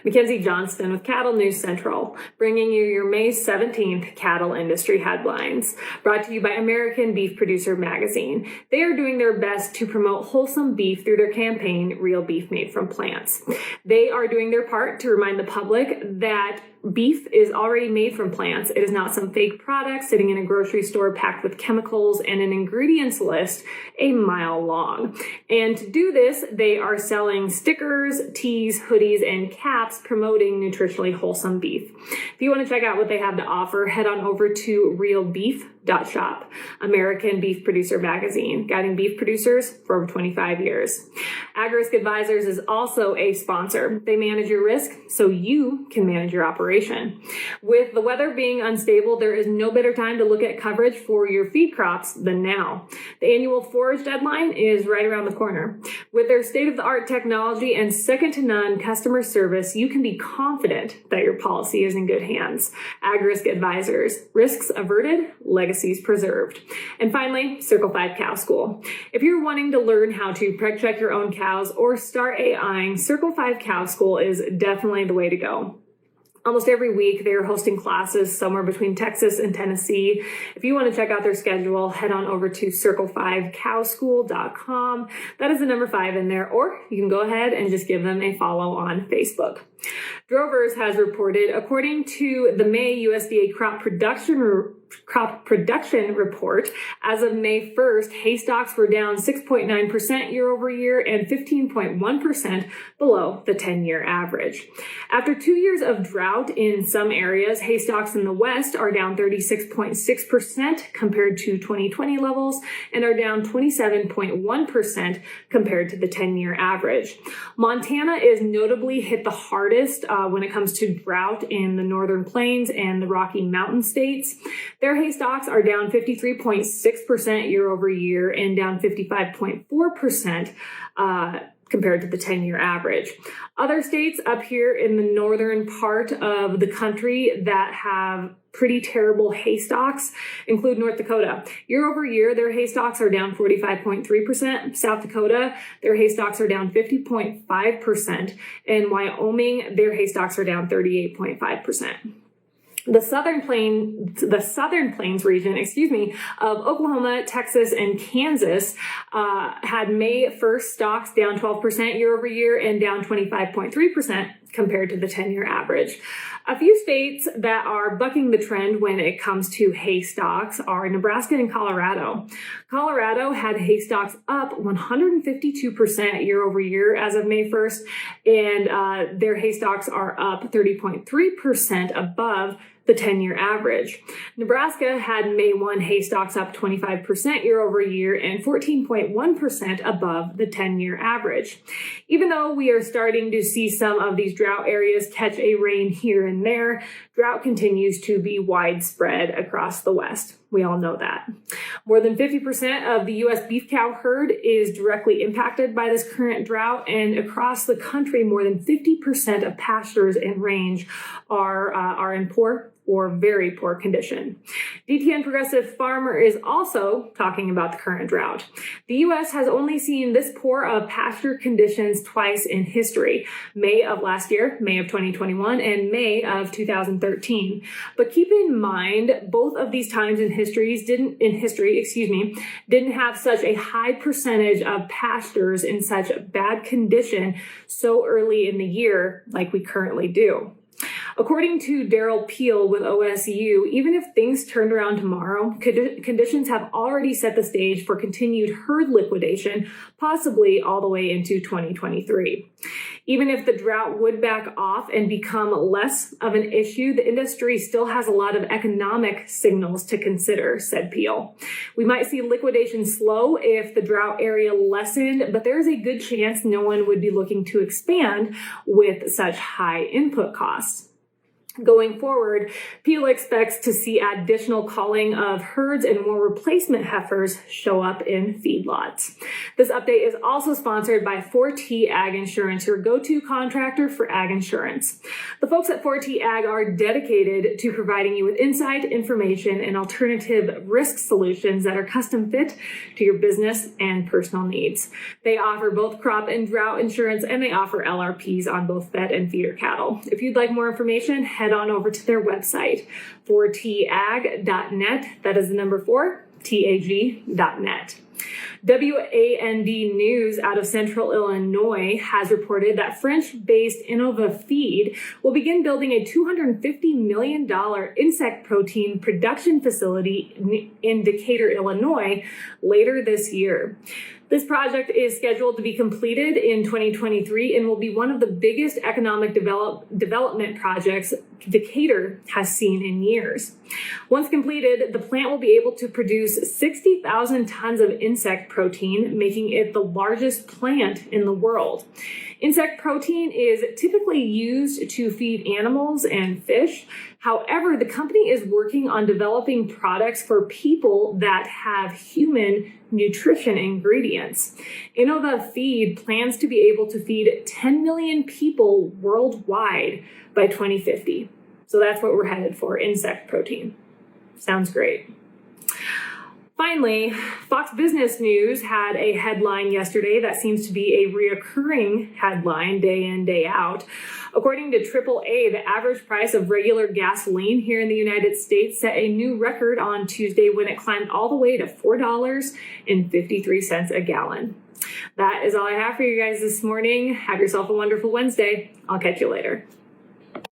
Mackenzie Johnston with Cattle News Central, bringing you your May 17th cattle industry headlines. Brought to you by American Beef Producer Magazine. They are doing their best to promote wholesome beef through their campaign, Real Beef Made from Plants. They are doing their part to remind the public that beef is already made from plants. It is not some fake product sitting in a grocery store packed with chemicals and an ingredients list a mile long. And to do this, they are selling stickers, tees, hoodies, and caps promoting nutritionally wholesome beef. If you want to check out what they have to offer, head on over to realbeef.shop. American Beef Producer Magazine, guiding beef producers for over 25 years. AgRisk Advisors is also a sponsor. They manage your risk so you can manage your operation. With the weather being unstable, there is no better time to look at coverage for your feed crops than now. The annual forage deadline is right around the corner. With their state-of-the-art technology and second-to-none customer service, you can be confident that your policy is in good hands. AgRisk Advisors, risks averted, legacies preserved. And finally, Circle 5 Cow School. If you're wanting to learn how to preg check your own cows or start AIing, Circle 5 Cow School is definitely the way to go. Almost every week, they're hosting classes somewhere between Texas and Tennessee. If you want to check out their schedule, head on over to circle5cowschool.com. That is the number 5 in there, or you can go ahead and just give them a follow on Facebook. Drovers has reported, according to the May USDA crop production report, as of May 1st, hay stocks were down 6.9% year over year and 15.1% below the 10-year average. After 2 years of drought in some areas, hay stocks in the West are down 36.6% compared to 2020 levels and are down 27.1% compared to the 10-year average. Montana is notably hit the hardest when it comes to drought in the Northern Plains and the Rocky Mountain states. Their hay stocks are down 53.6% year over year and down 55.4% compared to the 10-year average. Other states up here in the northern part of the country that have pretty terrible hay stocks include North Dakota. Year over year, their hay stocks are down 45.3%. South Dakota, their hay stocks are down 50.5%. And Wyoming, their hay stocks are down 38.5%. The Southern Plains region, of Oklahoma, Texas, and Kansas had May 1st stocks down 12% year over year and down 25.3% compared to the 10-year average. A few states that are bucking the trend when it comes to hay stocks are Nebraska and Colorado. Colorado had hay stocks up 152% year over year as of May 1st, and their hay stocks are up 30.3% above the 10-year average. Nebraska had May 1 hay stocks up 25% year over year and 14.1% above the 10-year average. Even though we are starting to see some of these drought areas catch a rain here and there, drought continues to be widespread across the West. We all know that. More than 50% of the U.S. beef cow herd is directly impacted by this current drought, and across the country, more than 50% of pastures and range are in poor or very poor condition. DTN Progressive Farmer is also talking about the current drought. The U.S. has only seen this poor of pasture conditions twice in history, May of last year, May of 2021, and May of 2013. But keep in mind, both of these times in history didn't have such a high percentage of pastures in such bad condition so early in the year like we currently do. According to Daryl Peel with OSU, even if things turned around tomorrow, conditions have already set the stage for continued herd liquidation, possibly all the way into 2023. Even if the drought would back off and become less of an issue, the industry still has a lot of economic signals to consider, said Peel. We might see liquidation slow if the drought area lessened, but there's a good chance no one would be looking to expand with such high input costs. Going forward, Peel expects to see additional culling of herds and more replacement heifers show up in feedlots. This update is also sponsored by 4T Ag Insurance, your go-to contractor for ag insurance. The folks at 4T Ag are dedicated to providing you with insight, information, and alternative risk solutions that are custom fit to your business and personal needs. They offer both crop and drought insurance, and they offer LRPs on both fed and feeder cattle. If you'd like more information, head on over to their website, 4tag.net. That is the number 4, TAG.net. WAND News out of Central Illinois has reported that French-based Innova Feed will begin building a $250 million insect protein production facility in Decatur, Illinois, later this year. This project is scheduled to be completed in 2023 and will be one of the biggest economic development projects Decatur has seen in years. Once completed, the plant will be able to produce 60,000 tons of insect protein, making it the largest plant in the world. Insect protein is typically used to feed animals and fish. However, the company is working on developing products for people that have human nutrition ingredients. Innova Feed plans to be able to feed 10 million people worldwide by 2050. So that's what we're headed for, insect protein. Sounds great. Finally, Fox Business News had a headline yesterday that seems to be a reoccurring headline day in, day out. According to AAA, the average price of regular gasoline here in the United States set a new record on Tuesday when it climbed all the way to $4.53 a gallon. That is all I have for you guys this morning. Have yourself a wonderful Wednesday. I'll catch you later.